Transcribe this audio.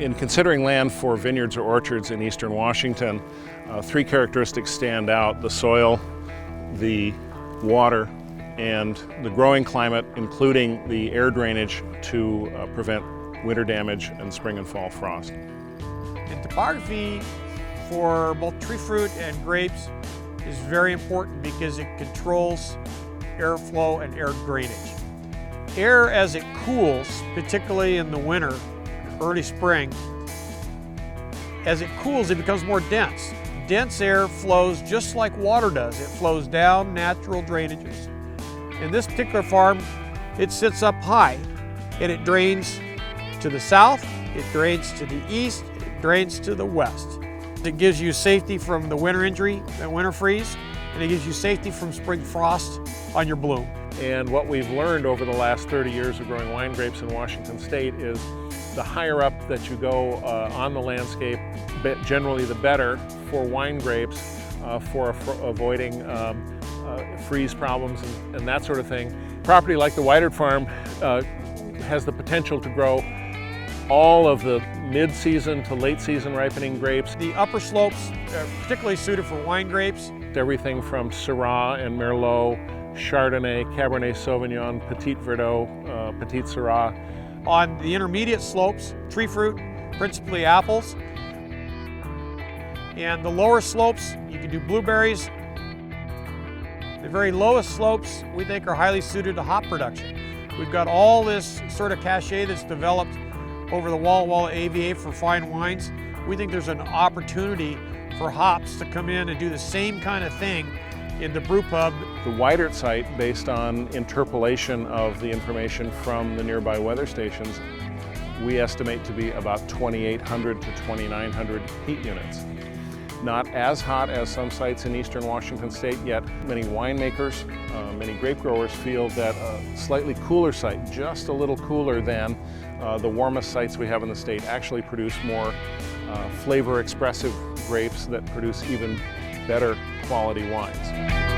In considering land for vineyards or orchards in eastern Washington, three characteristics stand out: the soil, the water, and the growing climate, including the air drainage to prevent winter damage and spring and fall frost. And topography for both tree fruit and grapes is very important because it controls airflow and air drainage. Air, as it cools, particularly in the winter, early spring, as it cools, it becomes more dense. Dense air flows just like water does. It flows down natural drainages. In this particular farm, it sits up high and it drains to the south, it drains to the east, it drains to the west. It gives you safety from the winter injury and winter freeze, and it gives you safety from spring frost on your bloom. And what we've learned over the last 30 years of growing wine grapes in Washington State is the higher up that you go on the landscape, generally the better for wine grapes, for avoiding freeze problems and that sort of thing. Property like the Weidert farm has the potential to grow all of the mid-season to late-season ripening grapes. The upper slopes are particularly suited for wine grapes. Everything from Syrah and Merlot, Chardonnay, Cabernet Sauvignon, Petit Verdot, Petit Syrah. On the intermediate slopes, tree fruit, principally apples. And the lower slopes, you can do blueberries. The very lowest slopes we think are highly suited to hop production. We've got all this sort of cachet that's developed over the Walla Walla AVA for fine wines. We think there's an opportunity for hops to come in and do the same kind of thing in the brew pub. The Weidert site, based on interpolation of the information from the nearby weather stations, we estimate to be about 2,800 to 2,900 heat units. Not as hot as some sites in eastern Washington State, yet many winemakers, many grape growers feel that a slightly cooler site, just a little cooler than the warmest sites we have in the state, actually produce more flavor expressive grapes that produce even better quality wines.